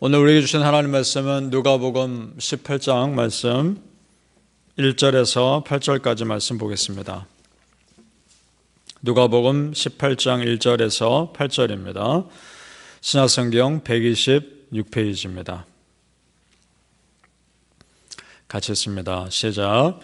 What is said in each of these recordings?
오늘 우리에게 주신 하나님 말씀은 누가복음 18장 말씀 1절에서 8절까지 말씀 보겠습니다. 누가복음 18장 1절에서 8절입니다. 신약성경 126페이지입니다. 같이 읽습니다. 시작.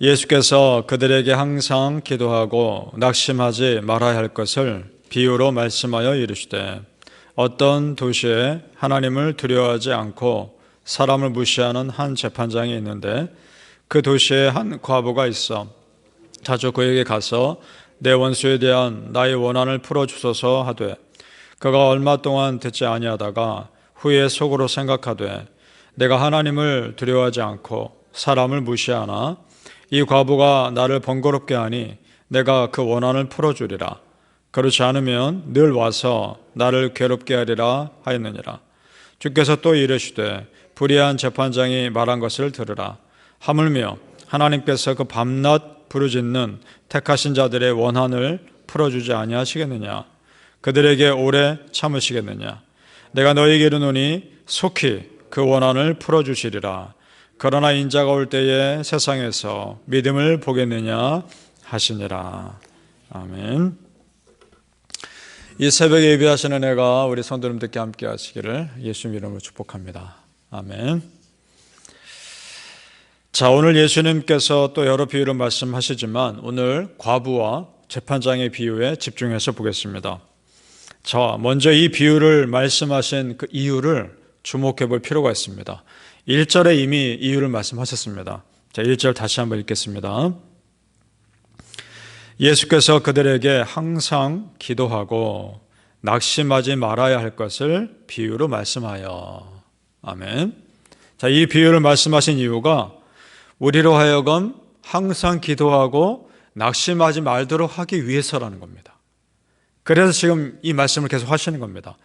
예수께서 그들에게 항상 기도하고 낙심하지 말아야 할 것을 비유로 말씀하여 이르시되 어떤 도시에 하나님을 두려워하지 않고 사람을 무시하는 한 재판장이 있는데 그 도시에 한 과부가 있어 자주 그에게 가서 내 원수에 대한 나의 원한을 풀어주소서 하되 그가 얼마 동안 듣지 아니하다가 후에 속으로 생각하되 내가 하나님을 두려워하지 않고 사람을 무시하나 이 과부가 나를 번거롭게 하니 내가 그 원한을 풀어주리라. 그렇지 않으면 늘 와서 나를 괴롭게 하리라 하였느니라. 주께서 또 이르시되 불의한 재판장이 말한 것을 들으라. 하물며 하나님께서 그 밤낮 부르짖는 택하신 자들의 원한을 풀어주지 아니하시겠느냐. 그들에게 오래 참으시겠느냐. 내가 너희에게 이르노니 속히 그 원한을 풀어주시리라. 그러나 인자가 올 때에 세상에서 믿음을 보겠느냐 하시니라. 아멘. 이 새벽에 예배하시는 은혜가 우리 성도님들께 함께 하시기를 예수님 이름으로 축복합니다. 아멘. 자, 오늘 예수님께서 또 여러 비유를 말씀하시지만 오늘 과부와 재판장의 비유에 집중해서 보겠습니다. 자, 먼저 이 비유를 말씀하신 그 이유를 주목해 볼 필요가 있습니다. 1절에 이미 이유를 말씀하셨습니다. 자, 1절 다시 한번 읽겠습니다. 예수께서 그들에게 항상 기도하고 낙심하지 말아야 할 것을 비유로 말씀하여. 아멘. 자, 이 비유를 말씀하신 이유가 우리로 하여금 항상 기도하고 낙심하지 말도록 하기 위해서라는 겁니다. 그래서 지금 이 말씀을 계속 하시는 겁니다.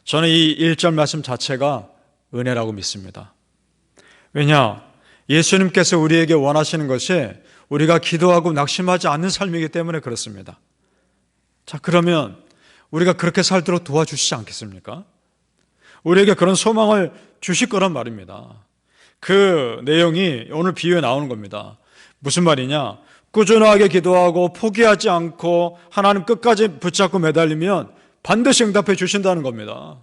저는 이 1절 말씀 자체가 은혜라고 믿습니다. 왜냐? 예수님께서 우리에게 원하시는 것이 우리가 기도하고 낙심하지 않는 삶이기 때문에 그렇습니다. 자, 그러면 우리가 그렇게 살도록 도와주시지 않겠습니까? 우리에게 그런 소망을 주실 거란 말입니다. 그 내용이 오늘 비유에 나오는 겁니다. 무슨 말이냐? 꾸준하게 기도하고 포기하지 않고 하나님 끝까지 붙잡고 매달리면 반드시 응답해 주신다는 겁니다.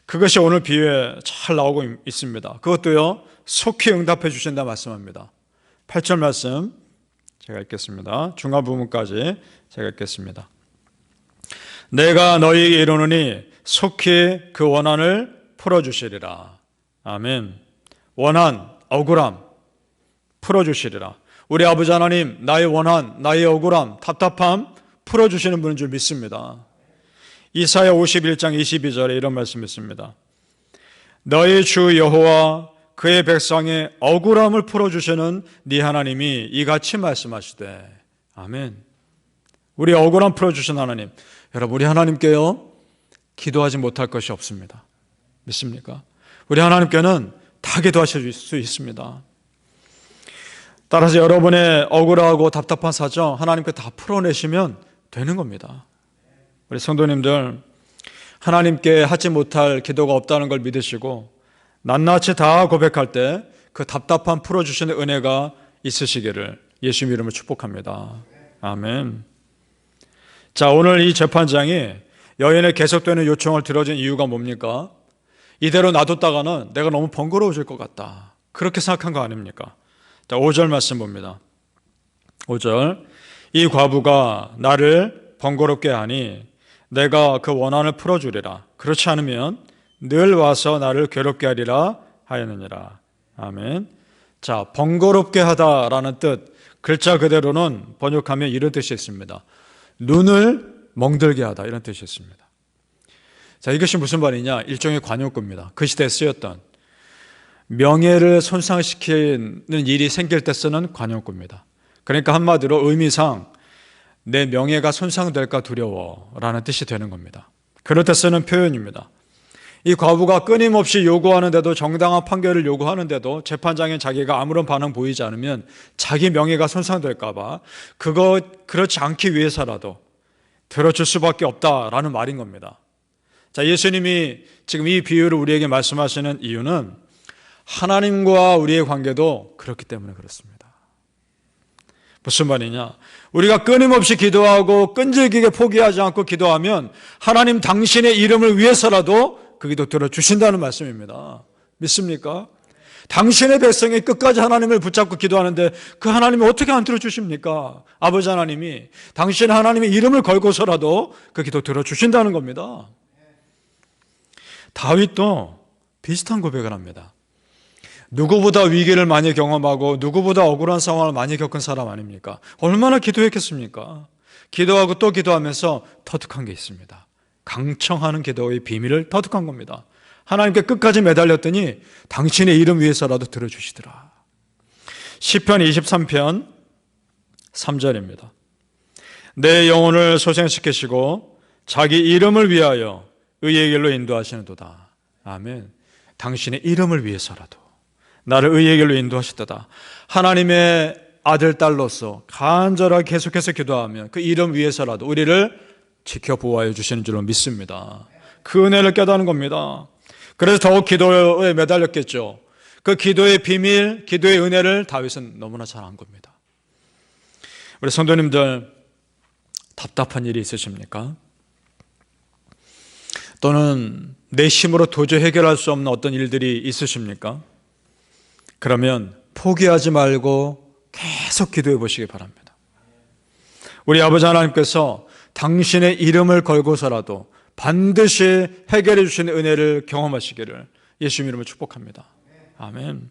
그것이 오늘 비유에 잘 나오고 있습니다. 그것도요, 속히 응답해 주신다 말씀합니다. 8절 말씀 제가 읽겠습니다. 중간 부분까지 제가 읽겠습니다. 내가 너희에게 이르노니 속히 그 원한을 풀어주시리라. 아멘. 원한, 억울함 풀어주시리라. 우리 아버지 하나님, 나의 원한, 나의 억울함, 답답함 풀어주시는 분인 줄 믿습니다. 이사야 51장 22절에 이런 말씀이 있습니다. 너희 주 여호와 그의 백성의 억울함을 풀어주시는 네 하나님이 이같이 말씀하시되. 아멘. 우리 억울함 풀어주신 하나님. 여러분, 우리 하나님께요 기도하지 못할 것이 없습니다. 믿습니까? 우리 하나님께는 다 기도하실 수 있습니다. 따라서 여러분의 억울하고 답답한 사정 하나님께 다 풀어내시면 되는 겁니다. 우리 성도님들, 하나님께 하지 못할 기도가 없다는 걸 믿으시고 낱낱이 다 고백할 때 그 답답함 풀어주시는 은혜가 있으시기를 예수님 이름으로 축복합니다. 아멘. 자, 오늘 이 재판장이 여인의 계속되는 요청을 들어준 이유가 뭡니까? 이대로 놔뒀다가는 내가 너무 번거로워질 것 같다. 그렇게 생각한 거 아닙니까? 자, 5절 말씀 봅니다. 5절. 이 과부가 나를 번거롭게 하니 내가 그 원한을 풀어주리라. 그렇지 않으면 늘 와서 나를 괴롭게 하리라 하였느니라. 아멘. 자, 번거롭게 하다라는 뜻, 글자 그대로는 번역하면 이런 뜻이 있습니다. 눈을 멍들게 하다, 이런 뜻이 있습니다. 자, 이것이 무슨 말이냐? 일종의 관용구입니다. 그 시대에 쓰였던 명예를 손상시키는 일이 생길 때 쓰는 관용구입니다. 그러니까 한마디로 의미상 내 명예가 손상될까 두려워라는 뜻이 되는 겁니다. 그럴 때 쓰는 표현입니다. 이 과부가 끊임없이 요구하는데도, 정당한 판결을 요구하는데도 재판장인 자기가 아무런 반응 보이지 않으면 자기 명예가 손상될까 봐 그렇지 않기 위해서라도 들어줄 수밖에 없다라는 말인 겁니다. 자, 예수님이 지금 이 비유를 우리에게 말씀하시는 이유는 하나님과 우리의 관계도 그렇기 때문에 그렇습니다. 무슨 말이냐? 우리가 끊임없이 기도하고 끈질기게 포기하지 않고 기도하면 하나님 당신의 이름을 위해서라도 그 기도 들어주신다는 말씀입니다. 믿습니까? 당신의 백성이 끝까지 하나님을 붙잡고 기도하는데 그 하나님이 어떻게 안 들어주십니까? 아버지 하나님이 당신 하나님의 이름을 걸고서라도 그 기도 들어주신다는 겁니다. 다윗도 비슷한 고백을 합니다. 누구보다 위기를 많이 경험하고 누구보다 억울한 상황을 많이 겪은 사람 아닙니까? 얼마나 기도했겠습니까? 기도하고 또 기도하면서 터득한 게 있습니다. 강청하는 기도의 비밀을 터득한 겁니다. 하나님께 끝까지 매달렸더니 당신의 이름 위해서라도 들어주시더라. 시편 23편 3절입니다. 내 영혼을 소생시키시고 자기 이름을 위하여 의의 길로 인도하시는도다. 아멘. 당신의 이름을 위해서라도 나를 의의 길로 인도하시도다. 하나님의 아들, 딸로서 간절하게 계속해서 기도하면 그 이름 위해서라도 우리를 지켜 보호하여 주시는 줄로 믿습니다. 그 은혜를 깨닫는 겁니다. 그래서 더욱 기도에 매달렸겠죠. 그 기도의 비밀, 기도의 은혜를 다윗은 너무나 잘 안 겁니다. 우리 성도님들 답답한 일이 있으십니까? 또는 내 힘으로 도저히 해결할 수 없는 어떤 일들이 있으십니까? 그러면 포기하지 말고 계속 기도해 보시기 바랍니다. 우리 아버지 하나님께서 당신의 이름을 걸고서라도 반드시 해결해 주시는 은혜를 경험하시기를 예수님 이름으로 축복합니다. 아멘.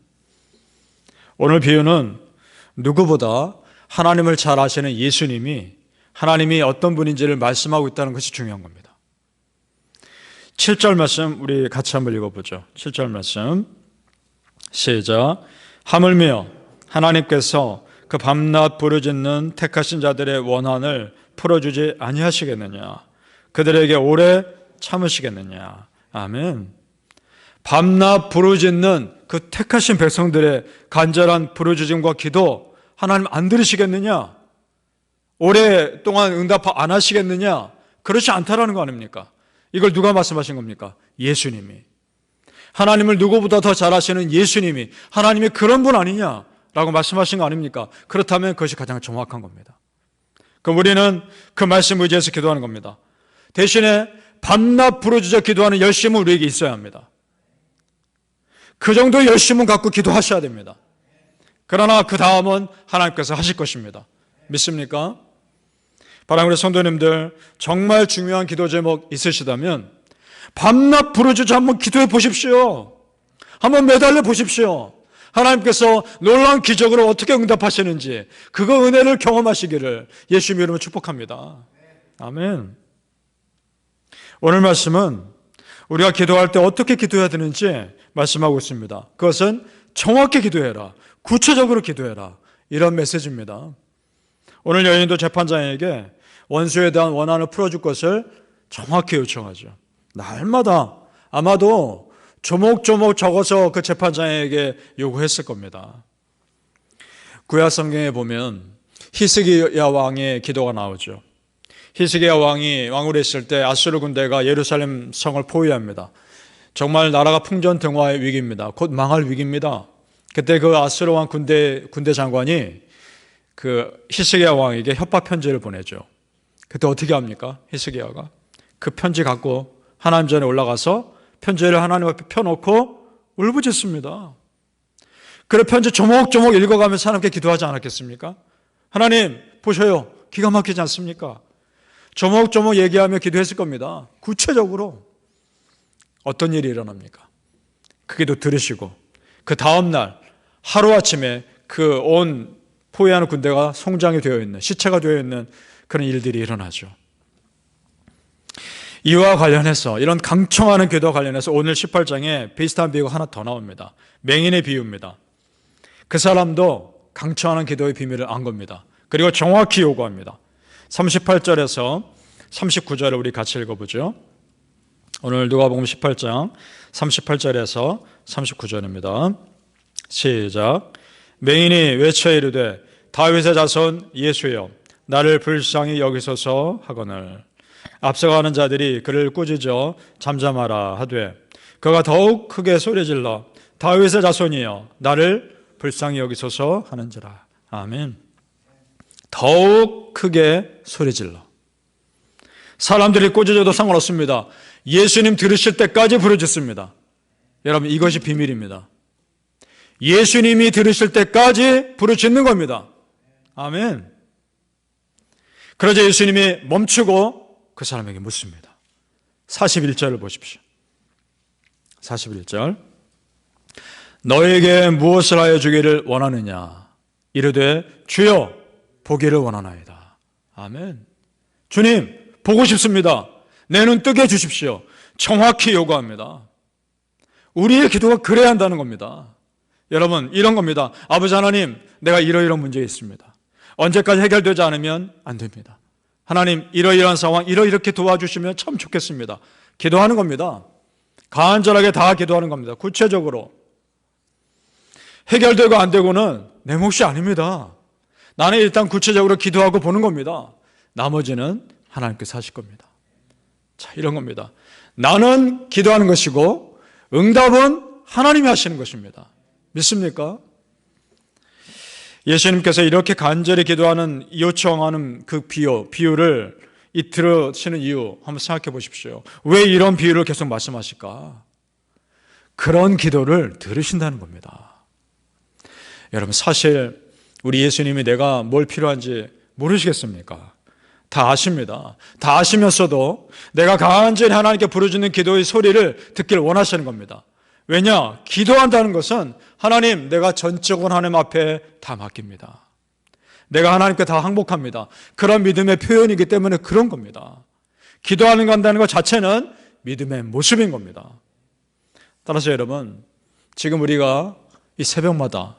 오늘 비유는 누구보다 하나님을 잘 아시는 예수님이 하나님이 어떤 분인지를 말씀하고 있다는 것이 중요한 겁니다. 7절 말씀 우리 같이 한번 읽어보죠. 7절 말씀 시작. 하물며 하나님께서 그 밤낮 부르짖는 택하신 자들의 원한을 풀어주지 아니하시겠느냐? 그들에게 오래 참으시겠느냐? 아멘. 밤낮 부르짖는 그 택하신 백성들의 간절한 부르짖음과 기도 하나님 안 들으시겠느냐? 오랫동안 응답 안 하시겠느냐? 그렇지 않다라는 거 아닙니까? 이걸 누가 말씀하신 겁니까? 예수님이. 하나님을 누구보다 더 잘 아시는 예수님이 하나님이 그런 분 아니냐라고 말씀하신 거 아닙니까? 그렇다면 그것이 가장 정확한 겁니다. 그럼 우리는 그 말씀 의지해서 기도하는 겁니다. 대신에 밤낮 부르짖어 기도하는 열심은 우리에게 있어야 합니다. 그 정도의 열심은 갖고 기도하셔야 됩니다. 그러나 그 다음은 하나님께서 하실 것입니다. 믿습니까? 바람으로 성도님들 정말 중요한 기도 제목 있으시다면 밤낮 부르짖어 한번 기도해 보십시오. 한번 매달려 보십시오. 하나님께서 놀라운 기적으로 어떻게 응답하시는지 그거 은혜를 경험하시기를 예수님 이름으로 축복합니다. 아멘. 오늘 말씀은 우리가 기도할 때 어떻게 기도해야 되는지 말씀하고 있습니다. 그것은 정확히 기도해라. 구체적으로 기도해라. 이런 메시지입니다. 오늘 여인도 재판장에게 원수에 대한 원한을 풀어줄 것을 정확히 요청하죠. 날마다 아마도 조목조목 적어서 그 재판장에게 요구했을 겁니다. 구약 성경에 보면 히스기야 왕의 기도가 나오죠. 히스기야 왕이 왕으로 있을 때 아수르 군대가 예루살렘 성을 포위합니다. 정말 나라가 풍전등화의 위기입니다. 곧 망할 위기입니다. 그때 그 아수르 왕 군대 장관이 그 히스기야 왕에게 협박 편지를 보내죠. 그때 어떻게 합니까? 히스기야가 그 편지 갖고 하나님 전에 올라가서 편지를 하나님 앞에 펴놓고 울부짖습니다. 그래 편지 조목조목 읽어가면서 하나님께 기도하지 않았겠습니까? 하나님 보셔요. 기가 막히지 않습니까? 조목조목 얘기하며 기도했을 겁니다. 구체적으로 어떤 일이 일어납니까? 그 기도 들으시고 그 다음날 하루아침에 그 온 포위하는 군대가 송장이 되어 있는 시체가 되어 있는 그런 일들이 일어나죠. 이와 관련해서 이런 강청하는 기도와 관련해서 오늘 18장에 비슷한 비유가 하나 더 나옵니다. 맹인의 비유입니다. 그 사람도 강청하는 기도의 비밀을 안 겁니다. 그리고 정확히 요구합니다. 38절에서 39절을 우리 같이 읽어보죠. 오늘 누가복음 18장 38절에서 39절입니다. 시작. 맹인이 외쳐 이르되 다윗의 자손 예수여 나를 불쌍히 여기소서 하거늘 앞서가는 자들이 그를 꾸짖어 잠잠하라 하되 그가 더욱 크게 소리질러 다윗의 자손이여 나를 불쌍히 여기소서 하는지라. 아멘. 더욱 크게 소리질러. 사람들이 꾸짖어도 상관없습니다. 예수님 들으실 때까지 부르짖습니다. 여러분, 이것이 비밀입니다. 예수님이 들으실 때까지 부르짖는 겁니다. 아멘. 그러자 예수님이 멈추고 그 사람에게 묻습니다. 41절을 보십시오. 41절. 너에게 무엇을 하여 주기를 원하느냐? 이르되 주여 보기를 원하나이다. 아멘. 주님, 보고 싶습니다. 내 눈 뜨게 해주십시오. 정확히 요구합니다. 우리의 기도가 그래야 한다는 겁니다. 여러분, 이런 겁니다. 아버지 하나님, 내가 이러이러한 문제가 있습니다. 언제까지 해결되지 않으면 안 됩니다. 하나님, 이러이러한 상황, 이렇게 도와주시면 참 좋겠습니다. 기도하는 겁니다. 간절하게 다 기도하는 겁니다. 구체적으로. 해결되고 안 되고는 내 몫이 아닙니다. 나는 일단 구체적으로 기도하고 보는 겁니다. 나머지는 하나님께서 하실 겁니다. 자, 이런 겁니다. 나는 기도하는 것이고 응답은 하나님이 하시는 것입니다. 믿습니까? 예수님께서 이렇게 간절히 기도하는, 요청하는 그 비유를 들으시는 이유 한번 생각해 보십시오. 왜 이런 비유를 계속 말씀하실까? 그런 기도를 들으신다는 겁니다. 여러분, 사실 우리 예수님이 내가 뭘 필요한지 모르시겠습니까? 다 아십니다. 다 아시면서도 내가 간절히 하나님께 부르짖는 기도의 소리를 듣기를 원하시는 겁니다. 왜냐? 기도한다는 것은 하나님, 내가 전적으로 하나님 앞에 다 맡깁니다. 내가 하나님께 다 항복합니다. 그런 믿음의 표현이기 때문에 그런 겁니다. 기도하는 간다는 것 자체는 믿음의 모습인 겁니다. 따라서 여러분, 지금 우리가 이 새벽마다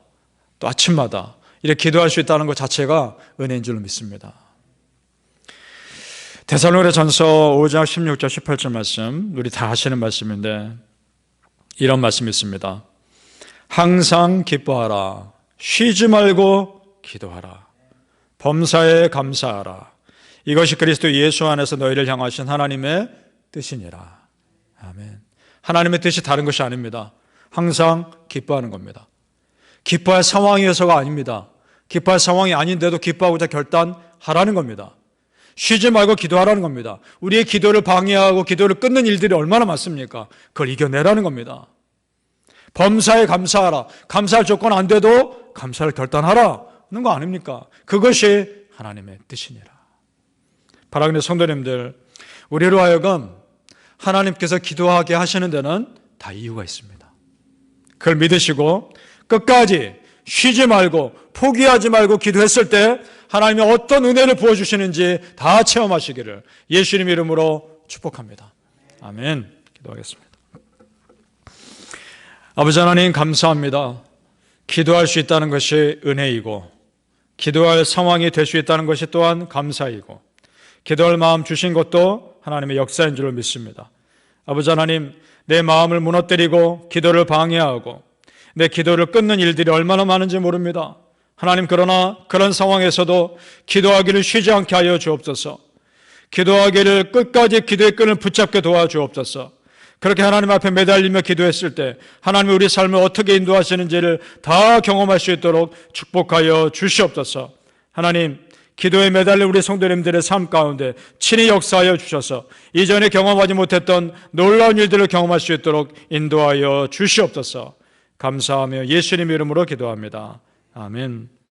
또 아침마다 이렇게 기도할 수 있다는 것 자체가 은혜인 줄로 믿습니다. 데살로니가전서 5장 16절 18절 말씀, 우리 다 아시는 말씀인데 이런 말씀이 있습니다. 항상 기뻐하라. 쉬지 말고 기도하라. 범사에 감사하라. 이것이 그리스도 예수 안에서 너희를 향하신 하나님의 뜻이니라. 아멘. 하나님의 뜻이 다른 것이 아닙니다. 항상 기뻐하는 겁니다. 기뻐할 상황이어서가 아닙니다. 기뻐할 상황이 아닌데도 기뻐하고자 결단하라는 겁니다. 쉬지 말고 기도하라는 겁니다. 우리의 기도를 방해하고 기도를 끊는 일들이 얼마나 많습니까? 그걸 이겨내라는 겁니다. 범사에 감사하라. 감사할 조건 안 돼도 감사를 결단하라는 거 아닙니까? 그것이 하나님의 뜻이니라. 사랑하는 성도님들, 우리로 하여금 하나님께서 기도하게 하시는 데는 다 이유가 있습니다. 그걸 믿으시고 끝까지 쉬지 말고 포기하지 말고 기도했을 때 하나님이 어떤 은혜를 부어주시는지 다 체험하시기를 예수님 이름으로 축복합니다. 아멘. 기도하겠습니다. 아버지 하나님, 감사합니다. 기도할 수 있다는 것이 은혜이고 기도할 상황이 될 수 있다는 것이 또한 감사이고 기도할 마음 주신 것도 하나님의 역사인 줄 믿습니다. 아버지 하나님, 내 마음을 무너뜨리고 기도를 방해하고 내 기도를 끊는 일들이 얼마나 많은지 모릅니다. 하나님, 그러나 그런 상황에서도 기도하기를 쉬지 않게 하여 주옵소서. 기도하기를 끝까지 기도의 끈을 붙잡게 도와주옵소서. 그렇게 하나님 앞에 매달리며 기도했을 때 하나님이 우리 삶을 어떻게 인도하시는지를 다 경험할 수 있도록 축복하여 주시옵소서. 하나님, 기도에 매달린 우리 성도님들의 삶 가운데 친히 역사하여 주셔서 이전에 경험하지 못했던 놀라운 일들을 경험할 수 있도록 인도하여 주시옵소서. 감사하며 예수님 이름으로 기도합니다. 아멘.